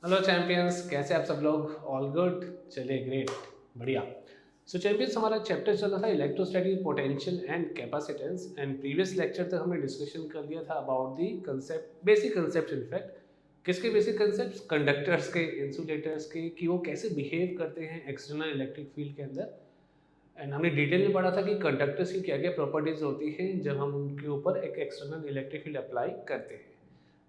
Hello champions, कैसे आप सब लोग? All good? चलिए, ग्रेट, बढ़िया। सो चैंपियंस, हमारा चैप्टर चल रहा था electrostatic potential and capacitance, and previous lecture तक हमने डिस्कशन कर लिया था about the concept, basic concept. In fact किसके बेसिक कंसेप्ट्स? कंडक्टर्स के, इंसुलेटर्स के, कि वो कैसे बिहेव करते हैं एक्सटर्नल इलेक्ट्रिक फील्ड के अंदर। एंड हमने डिटेल में पढ़ा था कि कंडक्टर्स की क्या क्या प्रॉपर्टीज होती हैं जब हम उनके ऊपर एक एक्सटर्नल इलेक्ट्रिक फील्ड अप्लाई करते हैं।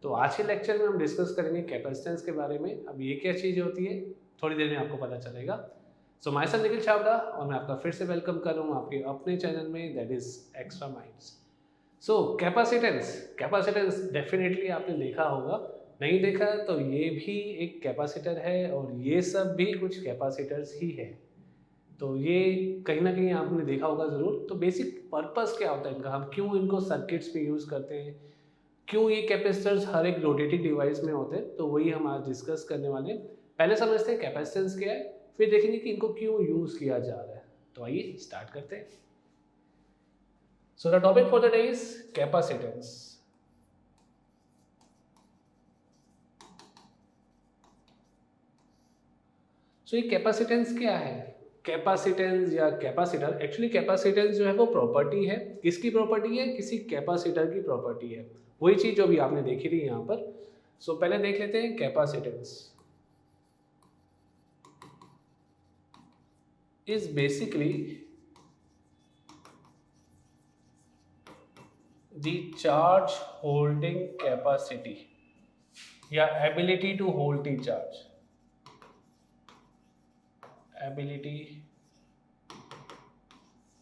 तो आज के लेक्चर में हम डिस्कस करेंगे कैपेसिटेंस के बारे में। अब ये क्या चीज़ होती है, थोड़ी देर में आपको पता चलेगा। So my self Nikhil Chhabra, और मैं आपका फिर से वेलकम कर रहा हूँ आपके अपने चैनल में, that is extra minds. So capacitance, capacitance definitely आपने देखा होगा। नहीं देखा तो ये भी एक कैपेसिटर है, और ये सब भी कुछ कैपेसिटर्स ही है। तो ये कहीं ना कहीं आपने देखा होगा ज़रूर। तो बेसिक पर्पस क्या होता है इनका, हम क्यों इनको सर्किट्स पे यूज़ करते हैं, क्यों ये कैपेसिटर्स हर एक रोटेटिंग डिवाइस में होते हैं, तो वही हम आज डिस्कस करने वाले हैं। पहले समझते हैं कैपेसिटेंस क्या है, फिर देखेंगे कि इनको क्यों यूज़ किया जा रहा है। तो आइए स्टार्ट करते हैं। So the topic for the day is capacitance. So ये कैपेसिटेंस क्या है? कैपेसिटेंस या कैपेसिटर, एक्चुअली कैपेसिटेंस जो है वो प्रॉपर्टी है। किसकी प्रॉपर्टी है? किसी कैपेसिटर की प्रॉपर्टी है। वही चीज़ जो भी आपने देखी थी यहाँ पर। सो पहले देख लेते हैं capacitance is basically the charge holding capacity या ability to hold the charge, ability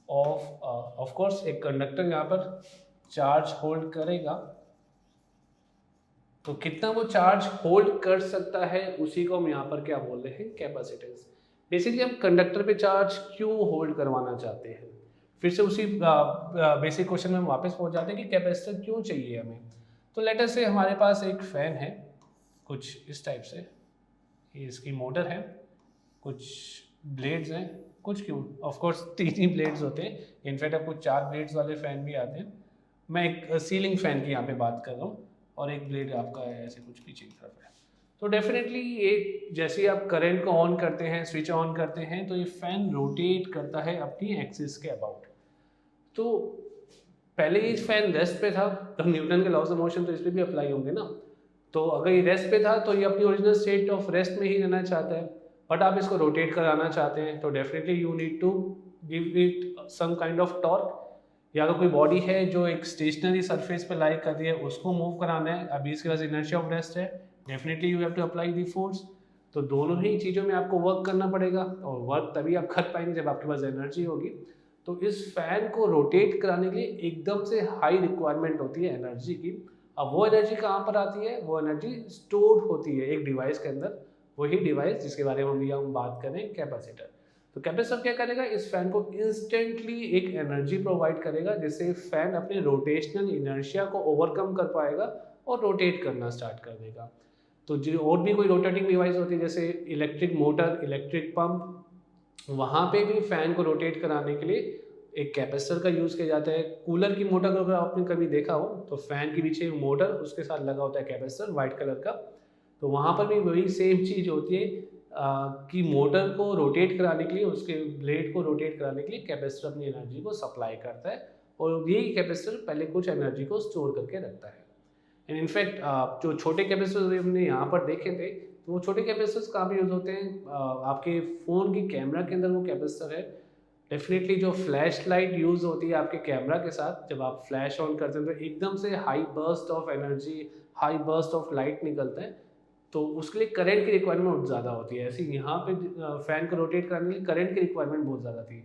of course एक कंडक्टर यहाँ पर चार्ज होल्ड करेगा, तो कितना वो चार्ज होल्ड कर सकता है उसी को हम यहाँ पर क्या बोल रहे हैं? कैपेसिटेंस। बेसिकली हम कंडक्टर पे चार्ज क्यों होल्ड करवाना चाहते हैं, फिर से उसी बेसिक क्वेश्चन में हम वापस पहुंच जाते हैं कि कैपेसिटर क्यों चाहिए हमें। तो लेट अस से हमारे पास एक फैन है कुछ इस टाइप से, ये इसकी मोटर है, कुछ ब्लेड्स हैं, कुछ क्यों, ऑफ कोर्स 3 ही ब्लेड्स होते हैं। इनफैक्ट अब कुछ 4 ब्लेड्स वाले फैन भी आते हैं। मैं एक सीलिंग फैन की यहाँ पे बात कर रहा हूँ, और एक ब्लेड आपका ऐसे कुछ पीछे की तरफ है। तो डेफिनेटली ये जैसे ही आप करंट को ऑन करते हैं, स्विच ऑन करते हैं, तो ये फैन रोटेट करता है अपनी एक्सिस के अबाउट। तो पहले ये फैन रेस्ट पे था, तो न्यूटन के लॉज ऑफ मोशन तो इस पर भी अप्लाई होंगे ना। तो अगर ये रेस्ट पे था तो ये अपनी ओरिजिनल स्टेट ऑफ रेस्ट में ही रहना चाहता है, बट आप इसको रोटेट कराना चाहते हैं, तो definitely you need to give it some kind of torque. या अगर कोई बॉडी है जो एक स्टेशनरी सरफेस पे लाई कर रही है, उसको मूव कराना है, अभी इसके पास इनर्शिया ऑफ रेस्ट है, definitely you have to apply the force. तो दोनों ही चीज़ों में आपको वर्क करना पड़ेगा, और वर्क तभी आप कर पाएंगे जब आपके पास एनर्जी होगी। तो इस फैन को रोटेट कराने के लिए एकदम से हाई रिक्वायरमेंट होती है एनर्जी की। अब वो एनर्जी कहाँ पर आती है? वो एनर्जी स्टोर होती है एक डिवाइस के अंदर, वही डिवाइस जिसके बारे में हम बात करें, कैपेसिटर। तो कैपेसिटर क्या करेगा? इस फैन को इंस्टेंटली एक एनर्जी प्रोवाइड करेगा, जिससे फैन अपने रोटेशनल इनर्शिया को ओवरकम कर पाएगा और रोटेट करना स्टार्ट कर देगा। तो जो और भी कोई रोटेटिंग डिवाइस होती है, जैसे इलेक्ट्रिक मोटर, इलेक्ट्रिक पंप, वहाँ पे भी फैन को रोटेट कराने के लिए एक कैपेसिटर का यूज़ किया जाता है। कूलर की मोटर को अगर आपने कभी देखा हो, तो फैन के पीछे मोटर, उसके साथ लगा होता है कैपेसिटर वाइट कलर का। तो वहाँ पर भी वही सेम चीज़ होती है कि मोटर को रोटेट कराने के लिए, उसके ब्लेड को रोटेट कराने के लिए कैपेसिटर अपनी एनर्जी को सप्लाई करता है, और यही कैपेसिटर पहले कुछ एनर्जी को स्टोर करके रखता है। एंड इनफैक्ट जो छोटे कैपेसिटर हमने यहाँ पर देखे थे, तो वो छोटे कैपेसिटर्स कहाँ पे यूज़ होते हैं? आपके फ़ोन की कैमरा के अंदर वो कैपेसिटर है। डेफिनेटली जो फ्लैश लाइट यूज़ होती है आपके कैमरा के साथ, जब आप फ्लैश ऑन करते हैं तो एकदम से high burst of energy, high burst of light निकलता है। तो उसके लिए करंट की रिक्वायरमेंट बहुत ज़्यादा होती है। ऐसे यहाँ पे फ़ैन को रोटेट करने के लिए करंट की रिक्वायरमेंट बहुत ज़्यादा थी।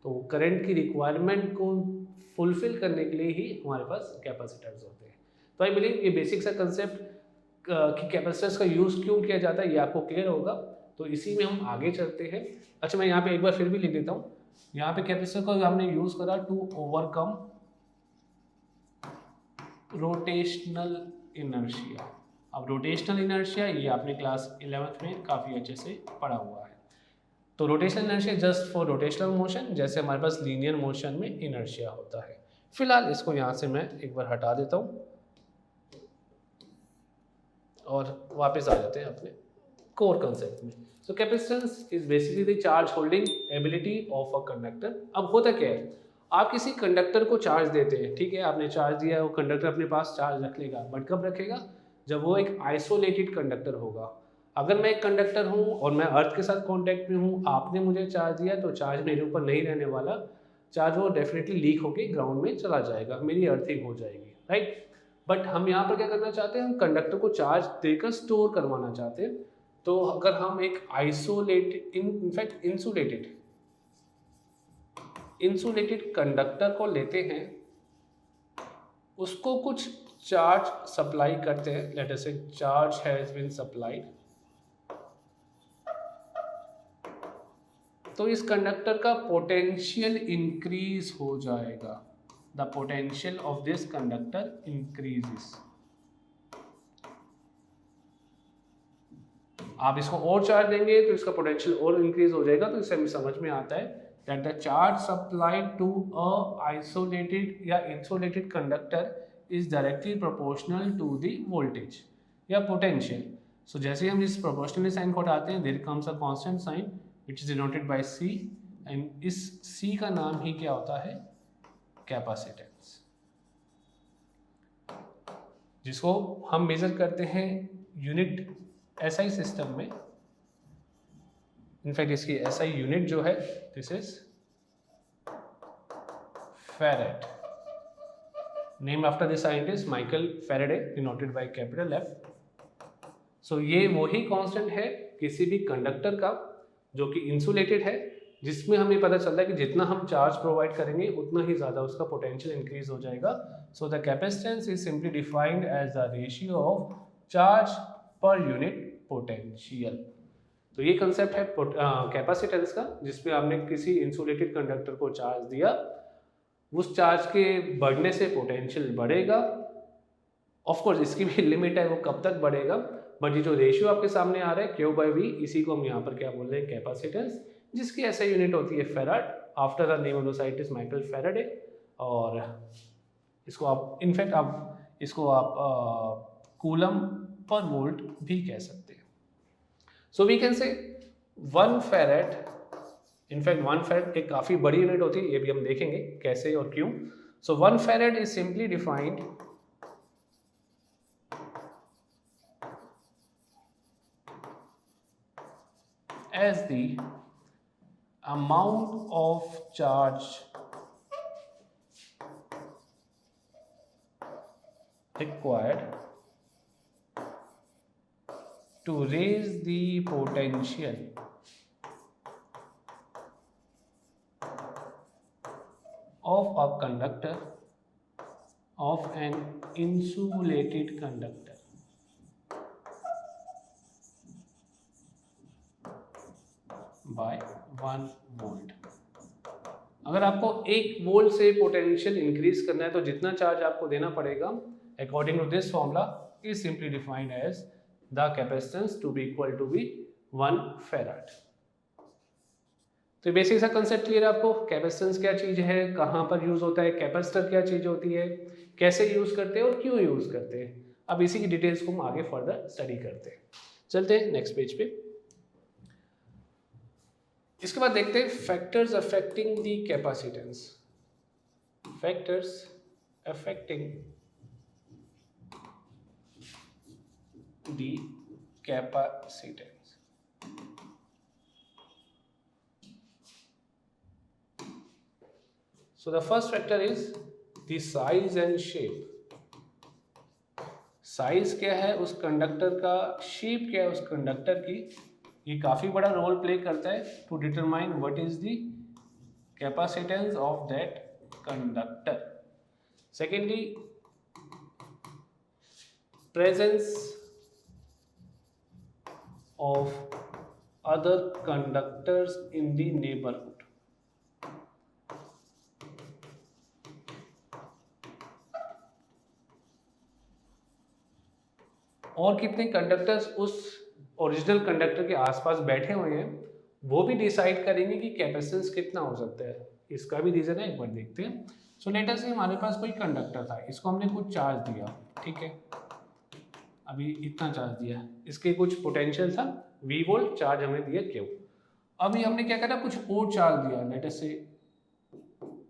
तो करंट की रिक्वायरमेंट को फुलफ़िल करने के लिए ही हमारे पास कैपेसिटर्स होते हैं। तो आई बिलीव ये बेसिक सा कंसेप्ट कि कैपेसिटर्स का यूज़ क्यों किया जाता है ये आपको क्लियर होगा। तो इसी में हम आगे चलते हैं। अच्छा, मैं यहाँ पे एक बार फिर भी लिख देता हूँ। यहाँ पे कैपेसिटर को हमने यूज़ करा टू ओवरकम रोटेशनल इनर्शिया। अब रोटेशनल इनर्शिया ये आपने क्लास 11th में काफ़ी अच्छे से पढ़ा हुआ है। तो rotational inertia just for rotational motion, जैसे हमारे पास लीनियर मोशन में इनर्शिया होता है। फिलहाल इसको यहाँ से मैं एक बार हटा देता हूँ और वापस आ जाते हैं अपने कोर कंसेप्ट में। So capacitance is basically the charge holding ability of a conductor. अब होता क्या है, आप किसी कंडक्टर को चार्ज देते हैं, ठीक है, आपने चार्ज दिया, वो कंडक्टर अपने पास चार्ज रख लेगा, बट कब रखेगा, जब वो एक आइसोलेटेड कंडक्टर होगा। अगर मैं एक कंडक्टर हूँ और मैं अर्थ के साथ कांटेक्ट में हूँ, आपने मुझे चार्ज दिया, तो चार्ज मेरे ऊपर नहीं रहने वाला, चार्ज वो डेफिनेटली लीक होकर ग्राउंड में चला जाएगा, मेरी अर्थिंग हो जाएगी, राइट। बट हम यहाँ पर क्या करना चाहते हैं, हम कंडक्टर को चार्ज देकर स्टोर करवाना चाहते हैं। तो अगर हम एक आइसोलेटेड इनफैक्ट इंसुलेटेड कंडक्टर को लेते हैं, उसको कुछ चार्ज सप्लाई करते हैं, लेट अस से चार्ज हैज बीन सप्लाइड, तो इस कंडक्टर का पोटेंशियल इंक्रीज हो जाएगा, the potential of this conductor increases. आप इसको और चार्ज देंगे तो इसका पोटेंशियल और इंक्रीज हो जाएगा। तो इससे हमें समझ में आता है that the charge supplied to a isolated या insulated conductor is directly proportional to the voltage या potential. So जैसे हम इस proportional sign को हटाते हैं, there comes a constant sign which is denoted by C, and इस C का नाम ही क्या होता है, capacitance, जिसको हम मेजर करते हैं यूनिट SI सिस्टम में। इनफैक्ट इसकी SI यूनिट जो है, this is farad, name after the scientist Michael Faraday, denoted by capital F। सो ये वही कांस्टेंट है किसी भी कंडक्टर का जो कि इंसुलेटेड है, जिसमें हमें पता चलता है कि जितना हम चार्ज प्रोवाइड करेंगे उतना ही ज़्यादा उसका पोटेंशियल इंक्रीज हो जाएगा। So the capacitance is simply defined as the ratio of charge per unit potential. तो ये कंसेप्ट है कैपेसिटेंस का, जिसमें आपने किसी इंसुलेटेड कंडक्टर को चार्ज दिया, उस चार्ज के बढ़ने से पोटेंशियल बढ़ेगा। ऑफ कोर्स इसकी भी लिमिट है, वो कब तक बढ़ेगा, बट ये जो रेशियो आपके सामने आ रहा है Q/V, इसी को हम यहाँ पर क्या बोल रहे हैं, कैपेसिटेंस, जिसकी ऐसा यूनिट होती है farad, after the name of the scientist Michael Faraday. और इसको आप इनफैक्ट आप इसको आप कूलम पर वोल्ट भी कह सकते हैं। सो वी कैन से 1 फैराड, इनफैक्ट 1 फैराड एक काफ़ी बड़ी यूनिट होती है, ये भी हम देखेंगे कैसे और क्यों। सो 1 farad is simply defined as the amount of charge required to raise the potential of a conductor, of an insulated conductor by 1 volt. अगर आपको 1 वोल्ट से पोटेंशियल इंक्रीज करना है तो जितना चार्ज आपको देना पड़ेगा according to this formula is simply defined as the capacitance to be equal to be 1 farad. तो बेसिक सा कंसेप्ट क्लियर है आपको, कैपेसिटेंस क्या चीज है, कहाँ पर यूज होता है, कैपेसिटर क्या चीज होती है, कैसे यूज करते हैं और क्यों यूज करते हैं। अब इसी की डिटेल्स को हम आगे फर्दर स्टडी करते हैं। चलते हैं नेक्स्ट पेज पे। इसके बाद देखते हैं factors affecting the capacitance. Factors affecting the capacitance. So the first factor is the size and shape. Size क्या है उस कंडक्टर का, शेप क्या है उस कंडक्टर की, ये काफ़ी बड़ा रोल प्ले करता है to determine what is the capacitance of that conductor. Secondly, presence of other conductors in the neighbourhood. और कितने कंडक्टर्स उस ओरिजिनल कंडक्टर के आसपास बैठे हुए हैं, वो भी डिसाइड करेंगे कि कैपेसिटेंस कितना हो सकता है। इसका भी रीजन है, एक बार देखते हैं। सो लेट अस से हमारे पास कोई कंडक्टर था, इसको हमने कुछ चार्ज दिया, ठीक है। अभी इतना चार्ज दिया, इसके कुछ पोटेंशियल था V वोल्ट, चार्ज हमें दिया Q। अभी हमने क्या करा, कुछ और चार्ज दिया, लेट अस से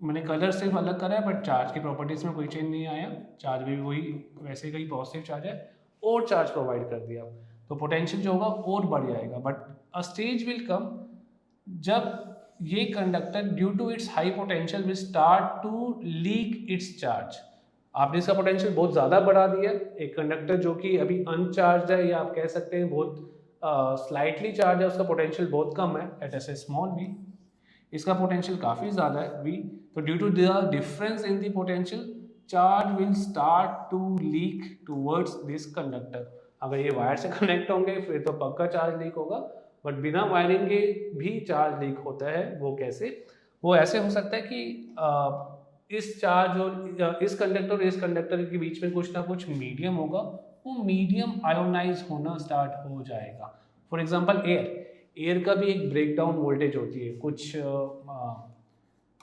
मैंने कलर सिर्फ अलग करा है बट चार्ज की प्रॉपर्टीज में कोई चेंज नहीं आया, चार्ज भी वही वैसे का ही पॉजिटिव चार्ज है, और चार्ज प्रोवाइड कर दिया, तो पोटेंशियल जो होगा और बढ़ जाएगा। But a stage will come जब ये conductor due to its high potential will start to leak its charge. आपने इसका पोटेंशियल बहुत ज़्यादा बढ़ा दिया, एक कंडक्टर जो कि अभी अनचार्ज है या आप कह सकते हैं बहुत स्लाइटली चार्ज है, उसका पोटेंशियल बहुत कम है at as a small v, इसका पोटेंशियल काफ़ी ज़्यादा है v, तो due to the difference in the potential charge will start to leak towards this conductor. अगर ये वायर से कनेक्ट होंगे फिर तो पक्का चार्ज लीक होगा, बट बिना वायरिंग के भी चार्ज लीक होता है। वो कैसे? वो ऐसे हो सकता है कि इस चार्ज और इस कंडक्टर और इस कंडक्टर के बीच में कुछ ना कुछ मीडियम होगा, वो मीडियम आयोनाइज होना स्टार्ट हो जाएगा। फॉर एग्जांपल एयर का भी एक ब्रेकडाउन वोल्टेज होती है, कुछ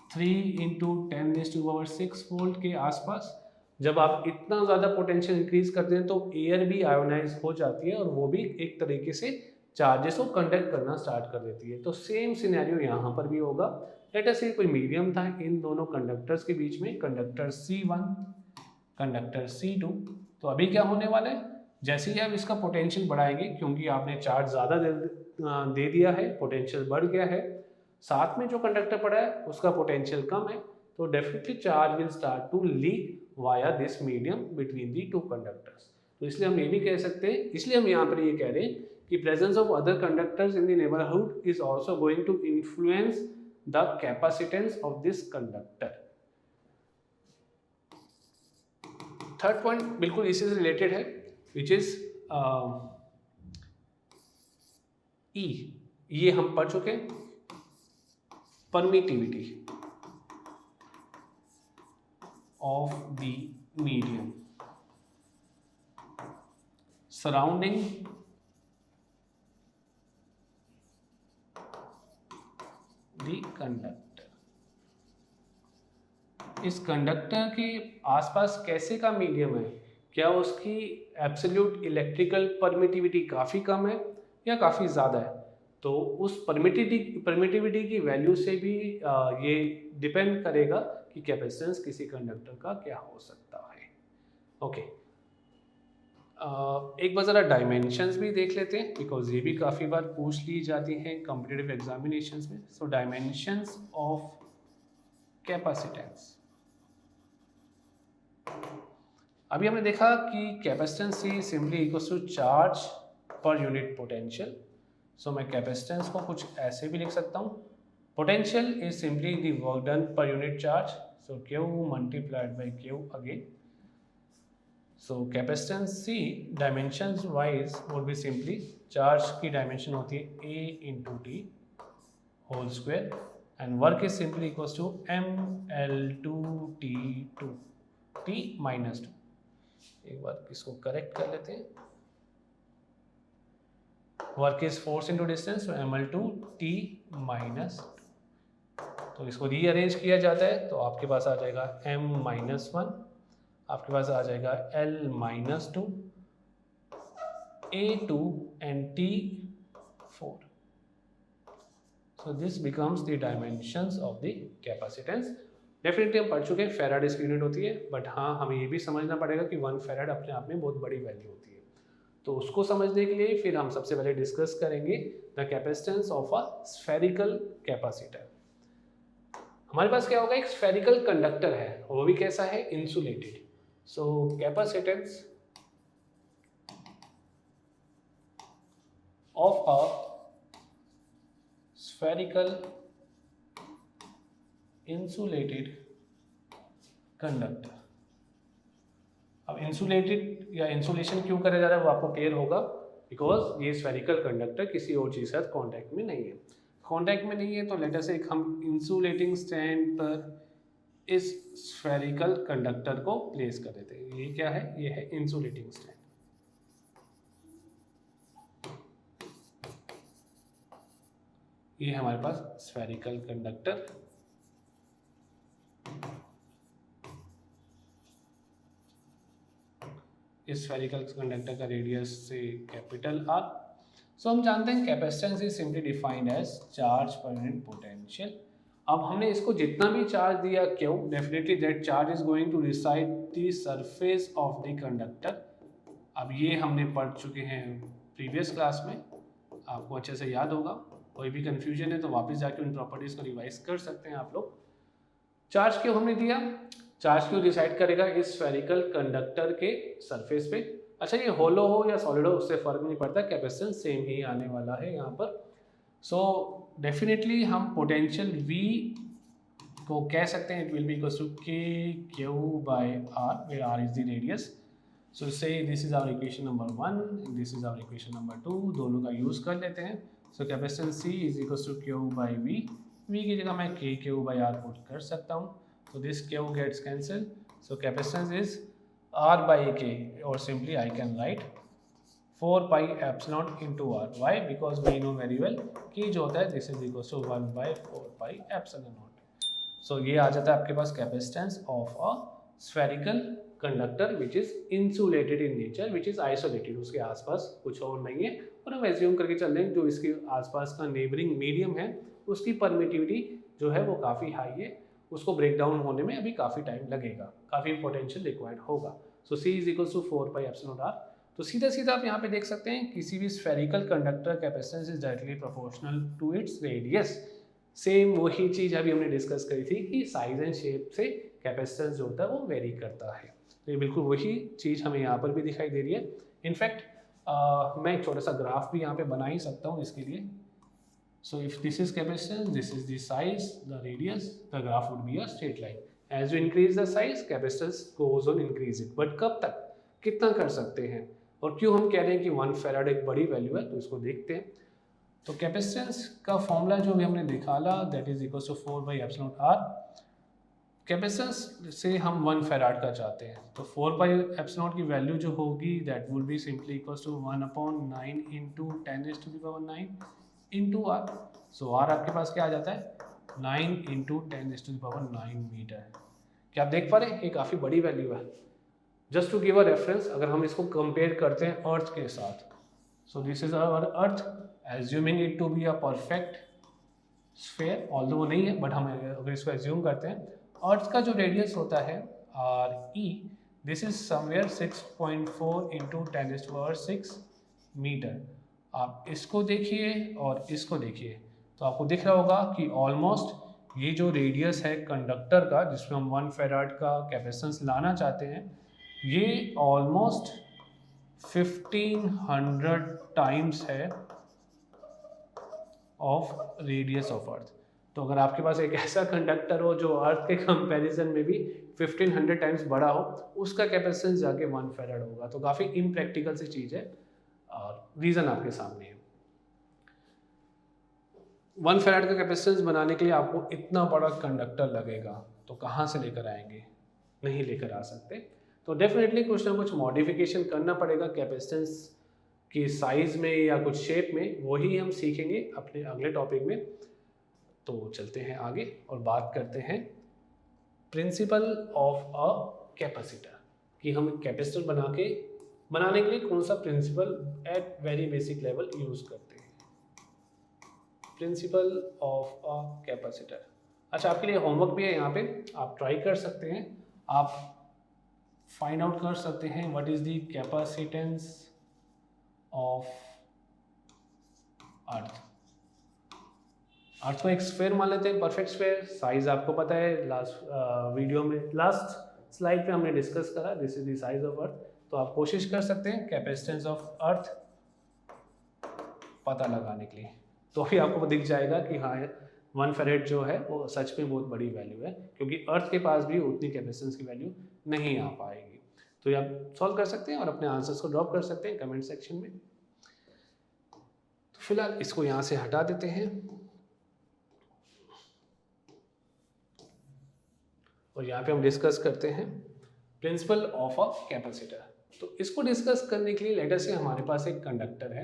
3 × 10⁻⁶ वोल्ट के आसपास। जब आप इतना ज़्यादा पोटेंशियल इंक्रीज करते हैं तो एयर भी आयोनाइज हो जाती है और वो भी एक तरीके से चार्जेस को कंडक्ट करना स्टार्ट कर देती है। तो सेम सिनेरियो यहाँ पर भी होगा। लेट अस से कोई मीडियम था इन दोनों कंडक्टर्स के बीच में, कंडक्टर C1, कंडक्टर C2। तो अभी क्या होने वाला है, जैसे ही आप इसका पोटेंशियल बढ़ाएंगे, क्योंकि आपने चार्ज ज़्यादा दे दिया है, पोटेंशियल बढ़ गया है, साथ में जो कंडक्टर पड़ा है उसका पोटेंशियल कम है, तो definitely charge will start to leak via this medium between the two conductors. तो इसलिए हम ये भी कह सकते हैं, इसलिए हम यहाँ पर ये कह रहे हैं कि presence of other conductors in the neighborhood is also going to influence the capacitance of this conductor। Third point बिल्कुल इसी से रिलेटेड है, which is E। ये हम पढ़ चुके हैं, permittivity of the medium surrounding the conductor। इस कंडक्टर के आसपास कैसे का मीडियम है, क्या उसकी एब्सोल्यूट इलेक्ट्रिकल परमिटिविटी काफ़ी कम है या काफ़ी ज़्यादा है, तो उस परमिटिविटी की वैल्यू से भी ये डिपेंड करेगा कि कैपेसिटेंस किसी कंडक्टर का क्या हो सकता है। ओके, एक बार ज़रा डायमेंशंस भी देख लेते हैं, बिकॉज ये भी काफ़ी बार पूछ ली जाती हैं कॉम्पिटिटिव एग्जामिनेशंस में। So dimensions of capacitance. अभी हमने देखा कि कैपेसिटेंस ही simply equals to charge per unit potential. So मैं कैपेसिटेंस को कुछ ऐसे भी लिख सकता हूँ, potential is simply the work done per unit charge, so Q multiplied by Q again. So capacitance C dimensions wise would be simply, charge की dimension होती है A × T whole square and work is simply equals to mL2T2 T -2। एक बार इसको correct कर लेते हैं, work is force into distance, mL2T -2। तो इसको रीअरेंज किया जाता है तो आपके पास आ जाएगा m-1, आपके पास आ जाएगा L-2, A2 and T4। So this becomes the dimensions of the capacitance। Definitely हम पढ़ चुके हैं फेराड इसकी यूनिट होती है, बट हाँ हमें ये भी समझना पड़ेगा कि 1 फेराड अपने आप में बहुत बड़ी वैल्यू होती है। तो उसको समझने के लिए फिर हम सबसे पहले डिस्कस करेंगे the capacitance of a spherical capacitor. हमारे पास क्या होगा, एक स्फेरिकल कंडक्टर है, वो भी कैसा है, insulated. So capacitance of a spherical insulated conductor. अब इंसुलेटेड या इंसुलेशन क्यों करा जा रहा है वो आपको क्लियर होगा, बिकॉज ये स्फेरिकल कंडक्टर किसी और चीज के साथ कॉन्टैक्ट में नहीं है। कॉन्टैक्ट में नहीं है तो लेट अस से हम इंसुलेटिंग स्टैंड पर इस स्फेरिकल कंडक्टर को प्लेस कर देते हैं। ये क्या है, ये है इंसुलेटिंग स्टैंड। ये है हमारे पास स्फेरिकल कंडक्टर। इस स्फेरिकल कंडक्टर का रेडियस से कैपिटल आर। सो हम जानते हैं capacitance is simply defined as charge per unit potential. अब हमने इसको जितना भी चार्ज दिया क्यों, definitely that charge is going to reside the surface of the conductor. अब ये हमने पढ़ चुके हैं प्रीवियस क्लास में, आपको अच्छे से याद होगा। कोई भी कंफ्यूजन है तो वापस जाके उन प्रॉपर्टीज को रिवाइज कर सकते हैं आप लोग। चार्ज क्यों हमने दिया, चार्ज क्यों डिसाइड करेगा इस स्फेरिकल कंडक्टर के सरफेस पे। अच्छा ये होलो हो या सॉलिड हो उससे फर्क नहीं पड़ता, कैपेसिटेंस सेम ही आने वाला है यहाँ पर। सो डेफिनेटली हम पोटेंशियल V को कह सकते हैं, it will be equal to K Q by R where R is the radius. So say this is our equation number 1, this is our equation number 2, दोनों का यूज कर लेते हैं। So capacitance C is equal to Q by V की जगह मैं K Q by R put कर सकता हूँ। So this Q gets cancelled. So capacitance is R by K, or simply I can write 4 pi epsilon into R. Why? Because we know very well कि जो होता है this is equals to 1 by 4 pi epsilon naught. So ये आ जाता है आपके पास capacitance of a spherical conductor which is insulated in nature, which is isolated. उसके आसपास कुछ और नहीं है, और हम assume करके चल रहे हैं जो इसके आसपास का neighboring medium है उसकी permittivity जो है वो काफ़ी हाई है, उसको ब्रेक डाउन होने में अभी काफ़ी टाइम लगेगा, काफ़ी पोटेंशियल रिक्वायर्ड होगा। So C is equal to 4 pi epsilon R। तो सीधा सीधा आप यहाँ पे देख सकते हैं किसी भी spherical conductor capacitance is directly proportional to its radius. Same वही चीज़ अभी हमने डिस्कस करी थी कि साइज एंड शेप से कैपेसिटेंस जो होता है वो वेरी करता है। तो ये बिल्कुल वही चीज़ हमें यहाँ पर भी दिखाई दे रही है। इनफैक्ट मैं एक छोटा सा ग्राफ भी यहाँ पे बना ही सकता हूँ इसके लिए। So if this is capacitance, this is the size, the radius, the graph would be a straight line. As you increase the size, capacitance goes on increasing. But कब तक, कितना कर सकते हैं, और क्यों हम कह रहे हैं कि 1 फैराड एक बड़ी वैल्यू है, तो इसको देखते हैं। तो कैपेसिटेंस का फॉर्मूला जो भी हमने निकाला that is equal to 4 by epsilon R। Capacitance से हम 1 फैराड का चाहते हैं, तो 4 बाई एप्सिलॉन की वैल्यू जो होगी that will be simply equal to 1/9 into 10⁻⁹ into R। So R आपके पास क्या आ जाता है 9 इंटू 10⁻⁹ मीटर। क्या आप देख पा रहे हैं, ये काफ़ी बड़ी वैल्यू है। Just to give a reference, अगर हम इसको कंपेयर करते हैं अर्थ के साथ, so this is our earth, assuming it to be a perfect sphere, although वो नहीं है बट हम अगर इसको एज्यूम करते हैं, अर्थ का जो रेडियस होता है RE, this is somewhere 6.4 into 10⁻⁶ metre. आप इसको देखिए और इसको देखिए तो आपको दिख रहा होगा कि ऑलमोस्ट ये जो रेडियस है कंडक्टर का जिसमें हम 1 फैराड का कैपेसिटेंस लाना चाहते हैं, ये ऑलमोस्ट 1500 टाइम्स है ऑफ रेडियस ऑफ अर्थ। तो अगर आपके पास एक ऐसा कंडक्टर हो जो अर्थ के कंपैरिजन में भी 1500 टाइम्स बड़ा हो, उसका कैपेसिटेंस जाके 1 फैराड होगा। तो काफ़ी इम्प्रैक्टिकल सी चीज़ है और रीज़न आपके सामने है। 1 फैराड का कैपेसिटेंस बनाने के लिए आपको इतना बड़ा कंडक्टर लगेगा, तो कहाँ से लेकर आएंगे, नहीं लेकर आ सकते। तो डेफिनेटली कुछ ना कुछ मॉडिफिकेशन करना पड़ेगा कैपेसिटेंस की साइज में या कुछ शेप में, वही हम सीखेंगे अपने अगले टॉपिक में। तो चलते हैं आगे और बात करते हैं प्रिंसिपल ऑफ अ कैपेसिटर, कि हम कैपेसिटर बनाने के लिए कौन सा principle at very basic level use करते हैं। Principle of a capacitor. अच्छा, आपके लिए होमवर्क भी है यहाँ पे, आप ट्राई कर सकते हैं, आप फाइंड आउट कर सकते हैं what is the capacitance of earth. Earth को एक स्फीयर मान लेते हैं, परफेक्ट स्फीयर। साइज आपको पता है, लास्ट वीडियो में लास्ट स्लाइड पे हमने डिस्कस करा, this is the size of earth. तो आप कोशिश कर सकते हैं कैपेसिटेंस ऑफ अर्थ पता लगाने के लिए, तो भी आपको दिख जाएगा कि हाँ 1 फैराड जो है वो सच में बहुत बड़ी वैल्यू है, क्योंकि अर्थ के पास भी उतनी कैपेसिटेंस की वैल्यू नहीं आ पाएगी। तो ये आप सॉल्व कर सकते हैं और अपने आंसर्स को ड्रॉप कर सकते हैं कमेंट सेक्शन में। तो फिलहाल इसको यहाँ से हटा देते हैं और यहाँ पे हम डिस्कस करते हैं प्रिंसिपल ऑफ अ कैपेसिटर। तो इसको डिस्कस करने के लिए लेट अस से हमारे पास एक कंडक्टर है,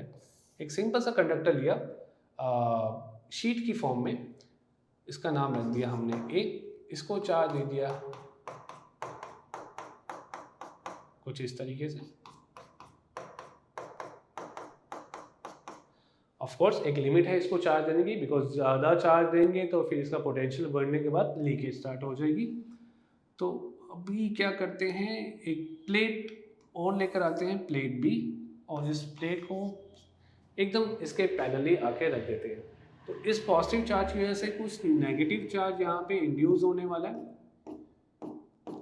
एक सिंपल सा कंडक्टर लिया शीट की फॉर्म में, इसका नाम रख दिया हमने A, इसको चार्ज दे दिया कुछ इस तरीके से, ऑफ कोर्स एक लिमिट है इसको चार्ज देने की, बिकॉज ज़्यादा चार्ज देंगे तो फिर इसका पोटेंशियल बढ़ने के बाद लीकेज स्टार्ट हो जाएगी। तो अभी क्या करते हैं, एक प्लेट और लेकर आते हैं, प्लेट बी, और इस प्लेट को एकदम इसके पैरेलली आके रख देते हैं। तो इस पॉजिटिव चार्ज की वजह से कुछ नेगेटिव चार्ज यहाँ पे इंड्यूस होने वाला है,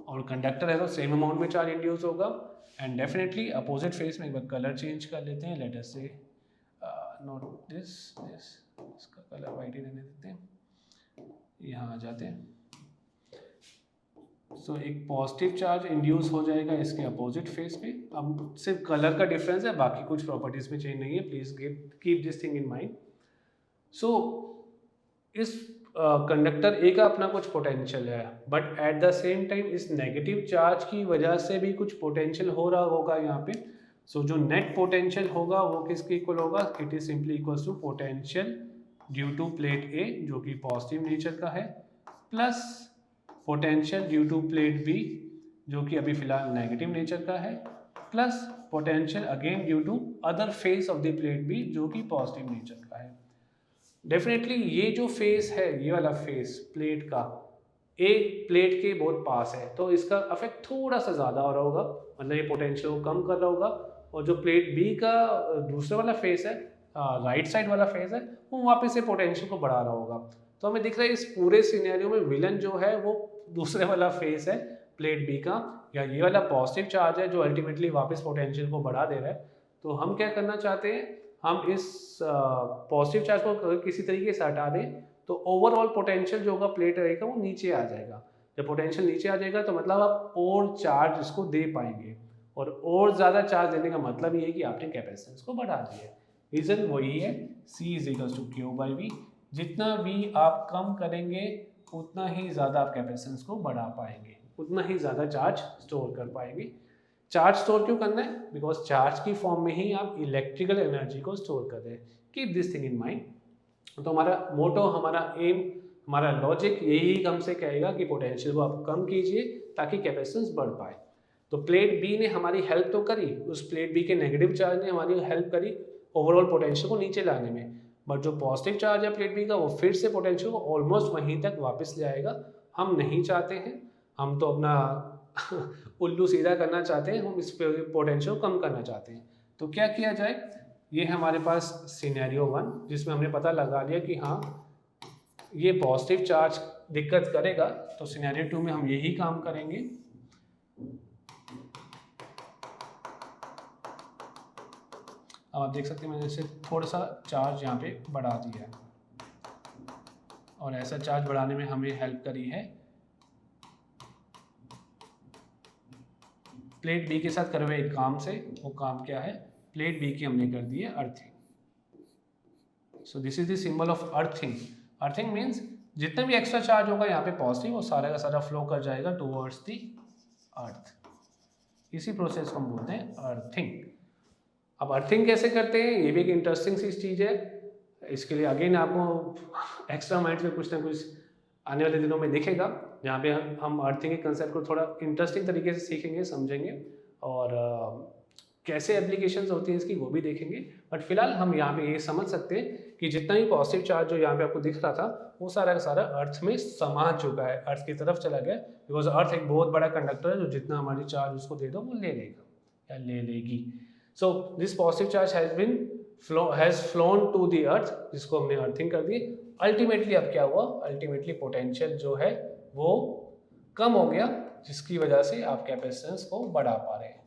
और कंडक्टर है तो सेम अमाउंट में चार्ज इंड्यूस होगा। एंड डेफिनेटली अपोजिट फेस में एक बार कलर चेंज कर लेते हैं, लेट अस से नॉट दिस, इसका कलर वाइट ही रहने देते हैं, यहाँ आ जाते हैं। सो एक पॉजिटिव चार्ज इंड्यूस हो जाएगा इसके अपोजिट फेस पे। अब सिर्फ कलर का डिफरेंस है, बाकी कुछ प्रॉपर्टीज में चेंज नहीं है, please keep this thing in mind. So इस कंडक्टर ए का अपना कुछ पोटेंशियल है, but at the same time इस नेगेटिव चार्ज की वजह से भी कुछ पोटेंशियल हो रहा होगा यहाँ पे। सो जो नेट पोटेंशियल होगा वो किसके इक्वल होगा, it is simply equals to potential due to plate A जो कि पॉजिटिव नेचर का है, plus potential due to plate B जो कि अभी फिलहाल नेगेटिव नेचर का है, plus potential again due to other face of the plate B जो कि पॉजिटिव नेचर का है। डेफिनेटली ये जो फेस है, ये वाला फेस प्लेट का एक प्लेट के बहुत पास है, तो इसका इफेक्ट थोड़ा सा ज़्यादा हो रहा होगा, मतलब ये पोटेंशियल को कम कर रहा होगा। और जो प्लेट बी का दूसरा वाला फेस है, राइट साइड वाला फेस है, वो वापस से पोटेंशियल को बढ़ा रहा होगा। तो हमें दिख रहा है इस पूरे सिनेरियो में विलन जो है वो दूसरे वाला फेस है प्लेट बी का, या ये वाला पॉजिटिव चार्ज है जो अल्टीमेटली वापस पोटेंशियल को बढ़ा दे रहा है। तो हम क्या करना चाहते हैं, हम इस पॉजिटिव चार्ज को किसी तरीके से हटा दें तो ओवरऑल पोटेंशियल जो होगा प्लेट रहेगा वो नीचे आ जाएगा। जब पोटेंशियल नीचे आ जाएगा तो मतलब आप और चार्ज इसको दे पाएंगे, और ज़्यादा चार्ज देने का मतलब ये है कि आपने कैपेसिटेंस को बढ़ा दिया है। रीज़न वही है, C is equal to Q by V. जितना V आप कम करेंगे उतना ही ज़्यादा आप कैपेसिटेंस को बढ़ा पाएंगे, उतना ही ज़्यादा चार्ज स्टोर कर पाएंगे। चार्ज स्टोर क्यों करना है, बिकॉज चार्ज की फॉर्म में ही आप इलेक्ट्रिकल एनर्जी को स्टोर कर रहे हैं। Keep this thing in mind. तो हमारा मोटो, हमारा एम, हमारा लॉजिक यही हमसे कहेगा कि पोटेंशियल को आप कम कीजिए ताकि कैपेसिटेंस बढ़ पाए। तो प्लेट बी ने हमारी हेल्प तो करी, उस प्लेट बी के नेगेटिव चार्ज ने हमारी हेल्प करी ओवरऑल पोटेंशियल को नीचे लाने में, बट जो पॉजिटिव चार्ज है प्लेट बी का वो फिर से पोटेंशियल को ऑलमोस्ट वहीं तक वापस ले आएगा। हम नहीं चाहते हैं, हम तो अपना उल्लू सीधा करना चाहते हैं, हम इस पोटेंशियल को कम करना चाहते हैं। तो क्या किया जाए, ये हमारे पास सिनेरियो 1 जिसमें हमने पता लगा लिया कि हाँ ये पॉजिटिव चार्ज दिक्कत करेगा, तो सिनेरियो 2 में हम यही काम करेंगे। अब आप देख सकते हैं मैंने इसे थोड़ा सा चार्ज यहाँ पे बढ़ा दिया है, और ऐसा चार्ज बढ़ाने में हमें हेल्प करी है प्लेट बी के साथ करे हुए एक काम से। वो काम क्या है, प्लेट बी की हमने कर दी है earthing. So this is the symbol of earthing. Earthing means जितना भी एक्स्ट्रा चार्ज होगा यहाँ पे पॉजिटिव, वो सारा का सारा फ्लो कर जाएगा टुवर्ड्स द अर्थ। इसी प्रोसेस को हम बोलते हैं अर्थिंग। अब अर्थिंग कैसे करते हैं, ये भी एक इंटरेस्टिंग सी चीज़ है। इसके लिए अगेन आपको एक्स्ट्रा माइंड में कुछ ना कुछ आने वाले दिनों में दिखेगा, जहाँ पे हम अर्थिंग के कंसेप्ट को थोड़ा इंटरेस्टिंग तरीके से सीखेंगे, समझेंगे, और कैसे एप्लीकेशंस होती हैं इसकी वो भी देखेंगे। बट फिलहाल हम यहाँ पे ये समझ सकते हैं कि जितना ही पॉजिटिव चार्ज जो यहाँ पे आपको दिख रहा था वो सारा का सारा अर्थ में समा चुका है, अर्थ की तरफ चला गया, बिकॉज अर्थ एक बहुत बड़ा कंडक्टर है जो जितना हमारी चार्ज उसको दे दो वो ले लेगा या ले लेगी। So this positive charge has flown to the earth, जिसको हमने अर्थिंग कर दी। अल्टीमेटली अब क्या हुआ, अल्टीमेटली पोटेंशियल जो है वो कम हो गया, जिसकी वजह से आप कैपेसिटेंस को बढ़ा पा रहे हैं।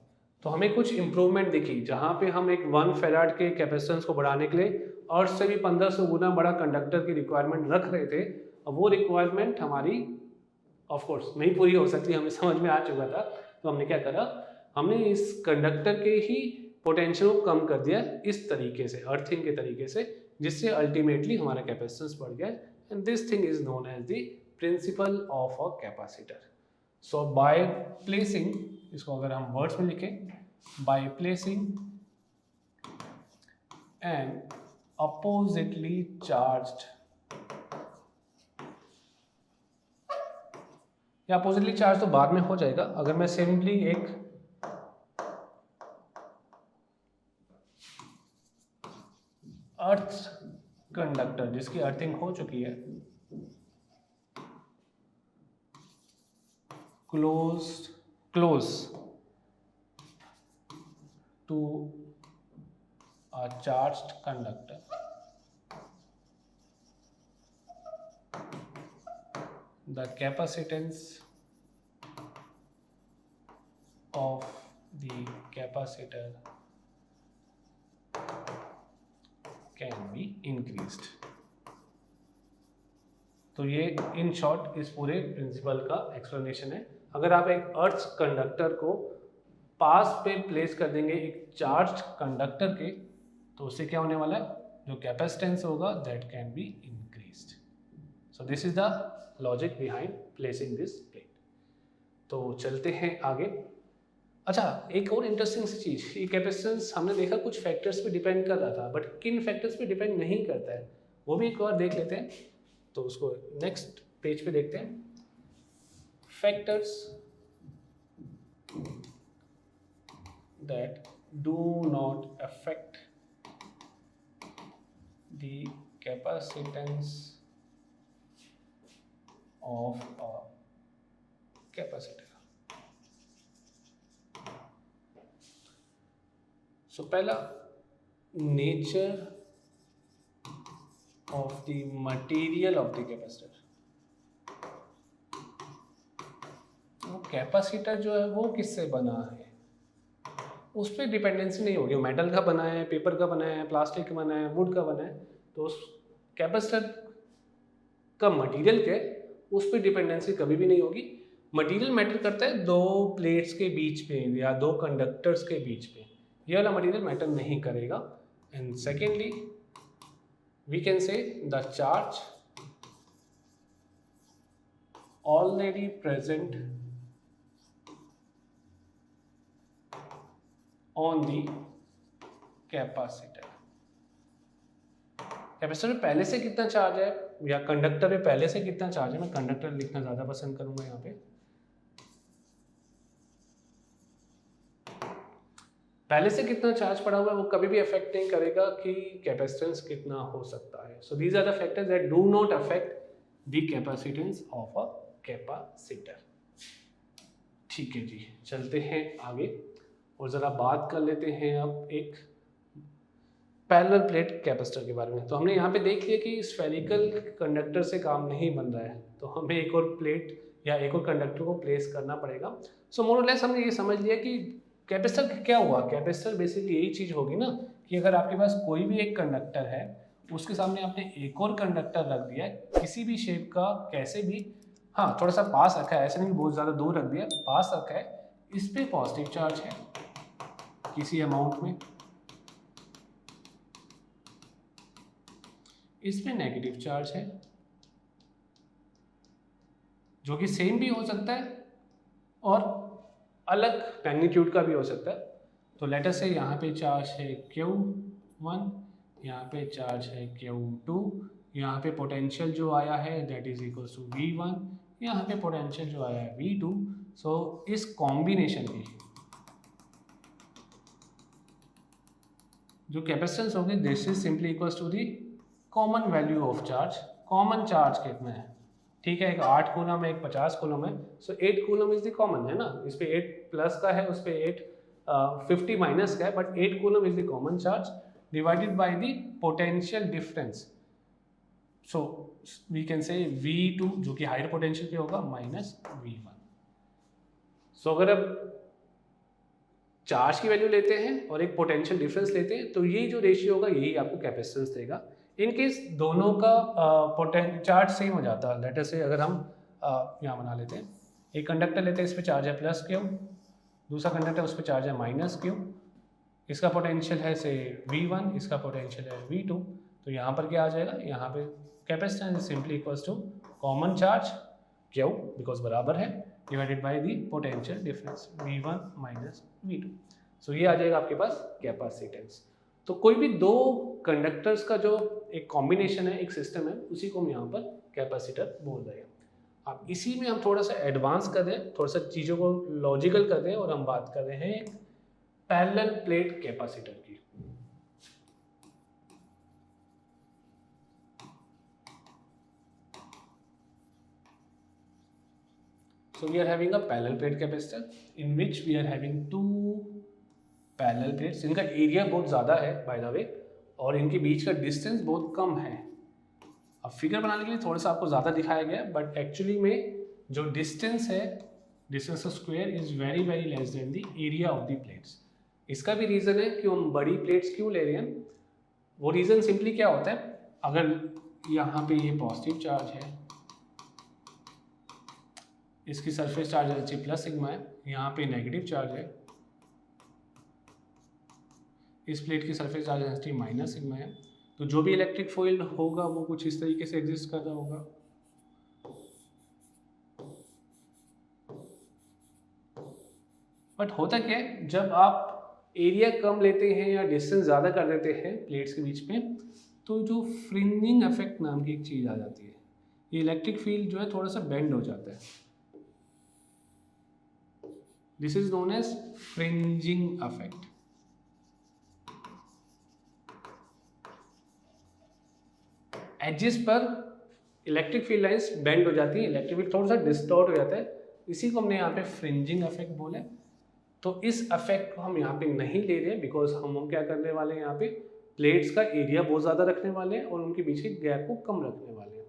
तो हमें कुछ इंप्रूवमेंट दिखी, जहाँ पे हम एक 1 फैराड के कैपेसिटेंस को बढ़ाने के लिए अर्थ से भी 1500 गुना बड़ा कंडक्टर की रिक्वायरमेंट रख रहे थे। अब वो रिक्वायरमेंट हमारी ऑफ कोर्स नहीं पूरी हो सकती, हमें समझ में आ चुका था। तो हमने क्या करा, हमने इस कंडक्टर के ही पोटेंशियल को कम कर दिया इस तरीके से, अर्थिंग के तरीके से, जिससे अल्टीमेटली हमारा कैपेसिटेंस बढ़ गया। And this thing is known as the principle of a capacitor. So by placing, इसको अगर हम वर्ड्स में लिखें, by placing an oppositely charged, या अपोजिटली चार्ज तो बाद में हो जाएगा, अगर मैं सिंपली एक अर्थ कंडक्टर जिसकी अर्थिंग हो चुकी है close to a charged conductor the capacitance of the capacitor can be increased। तो ये इन शॉर्ट इस पूरे प्रिंसिपल का एक्सप्लेनेशन है। अगर आप एक अर्थ कंडक्टर को पास पे प्लेस कर देंगे एक चार्ज कंडक्टर के, तो उससे क्या होने वाला है, जो कैपेसिटेंस होगा that can be increased. So this is the logic behind placing this plate. तो चलते हैं आगे। अच्छा, एक और इंटरेस्टिंग सी चीज़, ये कैपेसिटेंस हमने देखा कुछ फैक्टर्स पे डिपेंड कर रहा था, बट किन फैक्टर्स पे डिपेंड नहीं करता है वो भी एक बार देख लेते हैं। तो उसको नेक्स्ट पेज पे देखते हैं। Factors that do not affect the capacitance of a capacitor। So पहला, nature of the material of the capacitor। वो कैपेसिटर जो है वो किससे बना है उस पर डिपेंडेंसी नहीं होगी। मेटल का बना है, पेपर का बना है, प्लास्टिक का बना है, वुड का बना है, तो उस कैपेसिटर का मटेरियल क्या है उस पर डिपेंडेंसी कभी भी नहीं होगी। मटेरियल मैटर करता है दो प्लेट्स के बीच पे या दो कंडक्टर्स के बीच पे, ये वाला मटेरियल मैटर नहीं करेगा। And secondly we can say the charge already present on the capacitor. Capacitor में पहले से कितना चार्ज है या कंडक्टर में पहले से कितना चार्ज है, मैं कंडक्टर लिखना ज़्यादा पसंद करूंगा यहाँ पे। पहले से कितना चार्ज पड़ा हुआ है वो कभी भी अफेक्ट नहीं करेगा कि कैपेसिटेंस कितना हो सकता है। So these are the factors that do not affect the capacitance of a capacitor. ठीक है जी, चलते हैं आगे और ज़रा बात कर लेते हैं अब एक पैरेलल प्लेट कैपेसिटर के बारे में। तो हमने यहाँ पे देख लिया कि स्फेरिकल कंडक्टर से काम नहीं बन रहा है, तो हमें एक और प्लेट या एक और कंडक्टर को प्लेस करना पड़ेगा। सो मोर और लेस हमने ये समझ लिया कि कैपेसिटर क्या हुआ। कैपेसिटर बेसिकली यही चीज़ होगी ना कि अगर आपके पास कोई भी एक कंडक्टर है, उसके सामने आपने एक और कंडक्टर रख दिया है किसी भी शेप का, कैसे भी, हाँ थोड़ा सा पास रखा है, ऐसा नहीं बहुत ज़्यादा दूर रख दिया, पास रखा है, इस पर पॉजिटिव चार्ज है किसी अमाउंट में, इस पे नेगेटिव चार्ज है जो कि सेम भी हो सकता है और अलग मैग्नीट्यूड का भी हो सकता है। तो लेट अस से यहाँ पे चार्ज है Q1, यहाँ पे चार्ज है Q2, यहाँ पे पोटेंशियल जो आया है that is equals to V1, यहाँ पे पोटेंशियल जो आया है V2। सो इस कॉम्बिनेशन की जो कैपेसिटेंस होगी this is simply equals to the common value of charge. Common charge कितना है, ठीक है, एक 8 कूलम है, एक 50 कूलम है, सो 8 कूलम इज द कॉमन है ना, इस पे 8 प्लस का है, उस पे 8 50 माइनस का है, but 8 coulomb is the common charge divided by the potential difference. So we can say V2 जो कि हायर पोटेंशियल पे होगा माइनस V1। सो अगर अब चार्ज की वैल्यू लेते हैं और एक पोटेंशियल डिफरेंस लेते हैं तो ये जो रेशियो होगा यही आपको कैपेसिटेंस देगा। इन केस दोनों का चार्ज सेम हो जाता है, लेट अस से अगर हम यहाँ बना लेते हैं, एक कंडक्टर लेते हैं, इस पे चार्ज है प्लस Q, दूसरा कंडक्टर उस पर चार्ज है माइनस Q, इसका पोटेंशियल है से V1, इसका पोटेंशियल है V2, तो यहाँ पर क्या आ जाएगा, यहाँ पे capacitance is simply equals to common charge Q because बराबर है divided by the potential difference V1 minus V2। So ये आ जाएगा आपके पास कैपेसिटेंस। तो कोई भी दो कंडक्टर्स का जो एक कॉम्बिनेशन है, एक सिस्टम है, उसी को हम यहाँ पर कैपेसिटर बोल रहे हैं। अब इसी में हम थोड़ा सा एडवांस कर रहे हैं, थोड़ा सा चीज़ों को लॉजिकल कर रहे हैं और हम बात कर रहे हैं पैरेलल प्लेट कैपेसिटर की। So we are having a parallel plate capacitor in which we are having two parallel plates. इनका एरिया बहुत ज़्यादा है बाय द वे, और इनके बीच का डिस्टेंस बहुत कम है. अब फिगर बनाने के लिए थोड़ा सा आपको ज़्यादा दिखाया गया, बट एक्चुअली में जो डिस्टेंस है, distance of square is very very less than the area of the plates. इसका भी रीज़न है कि हम बड़ी प्लेट्स क्यों ले रहे हैं. वो रीज़न सिंपली क्या होता है, अगर यहाँ पे ये पॉजिटिव चार्ज है, इसकी surface charge density plus sigma है, यहाँ पे नेगेटिव चार्ज है, इस प्लेट की surface charge density minus sigma है, तो जो भी इलेक्ट्रिक फील्ड होगा वो कुछ इस तरीके से एग्जिस्ट कर रहा होगा. बट होता क्या है, जब आप एरिया कम लेते हैं या डिस्टेंस ज़्यादा कर देते हैं प्लेट्स के बीच में, तो जो फ्रिंजिंग इफेक्ट नाम की एक चीज़ आ जाती है. ये इलेक्ट्रिक फील्ड जो है थोड़ा सा बेंड हो जाता है. This is known as fringing effect. Edges पर इलेक्ट्रिक फील्ड लाइंस बेंड हो जाती है, इलेक्ट्रिक फील्ड थोड़ा सा डिस्टॉर्ट हो जाता है, इसी को हमने यहाँ पे फ्रिंजिंग इफेक्ट बोला. तो इस इफेक्ट को हम यहाँ पे नहीं ले रहे, बिकॉज हम क्या करने वाले हैं, यहाँ पे प्लेट्स का एरिया बहुत ज़्यादा रखने वाले हैं और उनके बीच के गैप को कम रखने वाले हैं.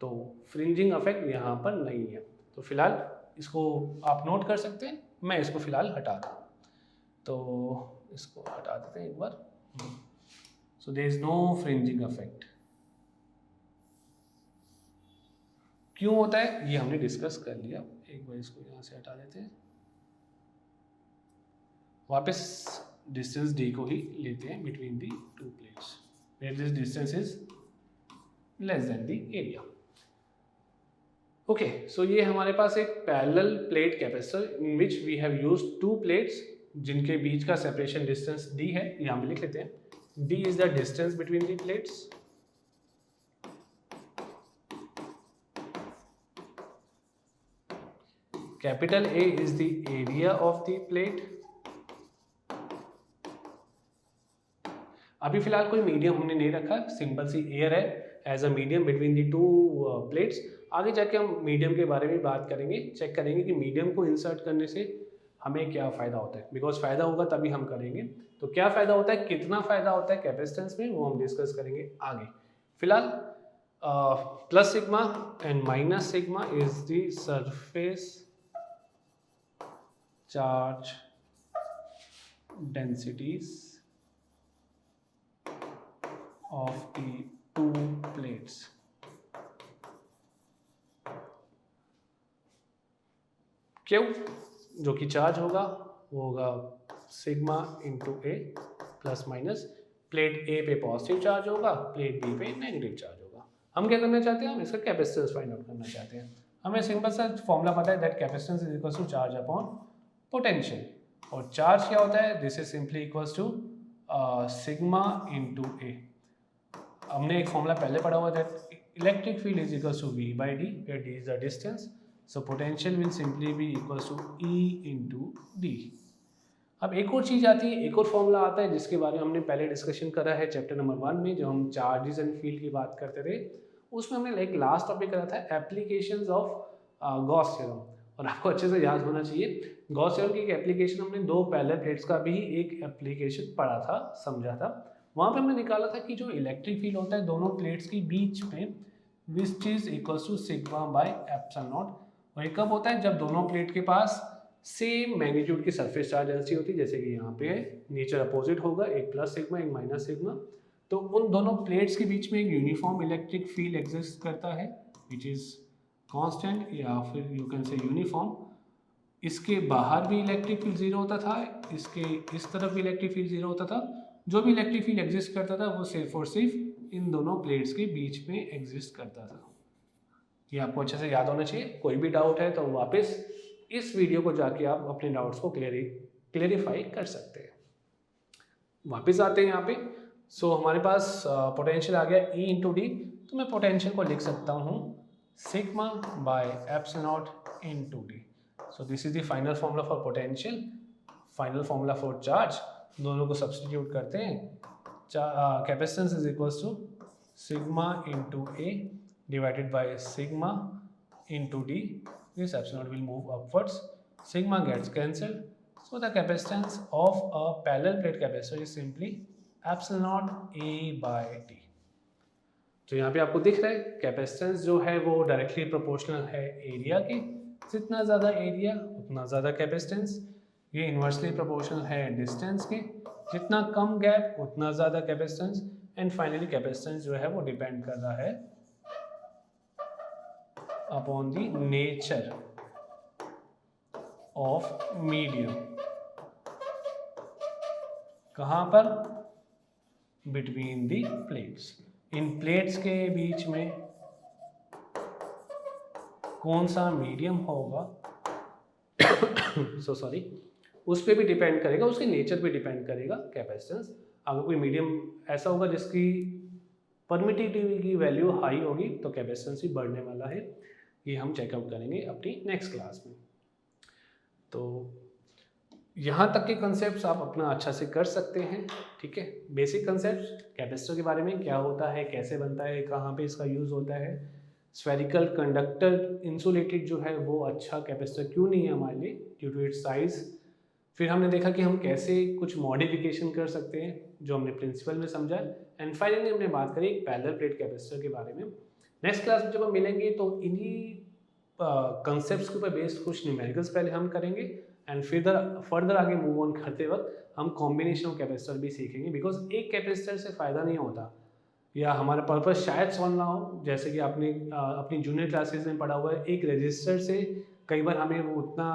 तो फ्रिंजिंग इफेक्ट यहाँ पर नहीं है. तो फिलहाल इसको आप नोट कर सकते हैं, मैं इसको फिलहाल हटा दूँ. तो इसको हटा देते हैं एक बार. So there is no fringing effect. क्यों होता है ये हमने डिस्कस कर लिया. एक बार इसको यहाँ से हटा देते हैं, वापस डिस्टेंस d को ही लेते हैं between the two plates where this distance is less than the area. Okay, so ये हमारे पास एक parallel plate capacitor in which we have used two plates जिनके बीच का सेपरेशन डिस्टेंस d है. यहाँ पे लिख लेते हैं, d is the distance between the plates. Capital A is the area of the plate. अभी फिलहाल कोई मीडियम हमने नहीं रखा, सिंपल सी एयर है as a medium between the two plates. आगे जाके हम मीडियम के बारे में बात करेंगे, चेक करेंगे कि मीडियम को इंसर्ट करने से हमें क्या फ़ायदा होता है, बिकॉज फ़ायदा होगा तभी हम करेंगे. तो क्या फ़ायदा होता है, कितना फ़ायदा होता है कैपेसिटेंस में, वो हम डिस्कस करेंगे आगे. फिलहाल plus sigma and minus sigma is the surface charge densities of the two plates. क्यों, जो कि चार्ज होगा वो होगा सिग्मा इंटू ए प्लस माइनस. प्लेट ए पे पॉजिटिव चार्ज होगा, प्लेट बी पे नेगेटिव चार्ज होगा. हम क्या करना चाहते हैं, हम इसका कैपेसिटेंस फाइंड आउट करना चाहते हैं. हमें सिंपल सा फॉर्मूला पता है, that capacitance is equal to charge upon potential. और चार्ज क्या होता है, this is simply equals to sigma into A. हमने एक फॉर्मूला पहले पढ़ा हुआ, that electric field is equals to v by D, where d is the distance. So potential will simply be equals to e into D. अब एक और चीज़ आती है, एक और फॉर्मूला आता है जिसके बारे में हमने पहले डिस्कशन करा है चैप्टर नंबर 1 में, जो हम चार्जेस एंड फील्ड की बात करते थे. उसमें हमने एक लास्ट टॉपिक करा था, एप्लीकेशंस ऑफ गॉस थ्योरम. और आपको अच्छे से याद होना चाहिए, गॉस थ्योरम की एक एप्लीकेशन हमने दो पैरेलल प्लेट्स का भी एक एप्लीकेशन पढ़ा था, समझा था. वहाँ पे हमने निकाला था कि जो इलेक्ट्रिक फील्ड होता है दोनों प्लेट्स के बीच में, which is equals to sigma by epsilon naught. और ये कब होता है, जब दोनों प्लेट के पास सेम मैग्नीट्यूड की सरफेस चार्ज डेंसिटी होती है, जैसे कि यहाँ पे है, नेचर अपोजिट होगा, एक प्लस सिग्मा एक माइनस सिग्मा. तो उन दोनों प्लेट्स के बीच में एक यूनिफॉर्म इलेक्ट्रिक फील्ड एग्जिस्ट करता है, विच इज कांस्टेंट या फिर यू कैन से यूनिफॉर्म. इसके बाहर भी इलेक्ट्रिक फील्ड जीरो होता था, इसके इस तरफ भी इलेक्ट्रिक फील्ड जीरो होता था. जो भी इलेक्ट्रिक फील्ड एग्जिस्ट करता था वो सिर्फ और सिर्फ इन दोनों प्लेट्स के बीच में एग्जिस्ट करता था. ये आपको अच्छे से याद होना चाहिए. कोई भी डाउट है तो वापस इस वीडियो को जाके आप अपने डाउट्स को क्लेरिफाई कर सकते हैं. वापस आते हैं यहाँ पे. सो हमारे पास पोटेंशियल आ गया E इंटू डी. तो मैं पोटेंशियल को लिख सकता हूँ sigma by epsilon naught into D. So this is the final formula for potential, final formula for charge. दोनों को सब्स्टिट्यूट करते हैं. Capacitance is equals to sigma into A divided by sigma into D. this epsilon naught will move upwards, sigma gets cancelled, so the capacitance of a parallel plate capacitor is simply epsilon naught A by T। तो यहाँ पे आपको दिख रहा है capacitance जो है वो डायरेक्टली प्रोपोर्शनल है एरिया के, जितना ज़्यादा एरिया उतना ज़्यादा कैपेसिटेंस। ये इन्वर्सली प्रोपोर्शनल है डिस्टेंस के, जितना कम गैप उतना ज़्यादा कैपेसिटेंस। एंड फाइनली कैपेसिटेंस जो है वो डिपेंड कर रहा है upon the nature of medium. कहाँ पर? Between the plates. In plates के बीच में कौन सा मीडियम होगा सो सॉरी, उस पर भी डिपेंड करेगा, उसके नेचर पे डिपेंड करेगा कैपेसिटेंस। अगर कोई मीडियम ऐसा होगा जिसकी परमिटिविटी की वैल्यू हाई होगी तो कैपेसिटेंस भी बढ़ने वाला है। ये हम चेकआउट करेंगे अपनी नेक्स्ट क्लास में। तो यहाँ तक के कंसेप्ट आप अपना अच्छा से कर सकते हैं, ठीक है। बेसिक कंसेप्ट कैपेसिटर के बारे में, क्या होता है, कैसे बनता है, कहाँ पे इसका यूज़ होता है, स्फेरिकल कंडक्टर इंसुलेटेड जो है वो अच्छा कैपेसिटर क्यों नहीं है हमारे लिए ड्यू टू इट्स साइज। फिर हमने देखा कि हम कैसे कुछ मॉडिफिकेशन कर सकते हैं जो हमने प्रिंसिपल में समझा। एंड फाइनली हमने बात करी पैरेलल प्लेट कैपेसिटर के बारे में। नेक्स्ट क्लास में जब हम मिलेंगे तो इन्हीं कंसेप्ट्स के ऊपर बेस्ड कुछ न्यूमेरिकल्स पहले हम करेंगे एंड फिर फर्दर आगे मूव ऑन करते वक्त हम कॉम्बिनेशन ऑफ कैपेसिटर भी सीखेंगे, बिकॉज एक कैपेसिटर से फ़ायदा नहीं होता या हमारा पर्पस शायद सॉल्व ना हो। जैसे कि आपने अपनी जूनियर क्लासेस में पढ़ा हुआ है, एक रजिस्टर से कई बार हमें वो उतना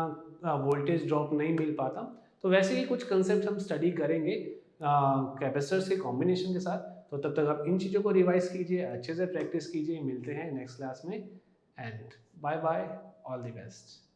वोल्टेज ड्रॉप नहीं मिल पाता। तो वैसे ही कुछ कंसेप्ट हम स्टडी करेंगे कैपेसिटर्स के कॉम्बिनेशन के साथ। तो तब तक आप इन चीज़ों को रिवाइज कीजिए, अच्छे से प्रैक्टिस कीजिए। मिलते हैं नेक्स्ट क्लास में and bye bye, all the best.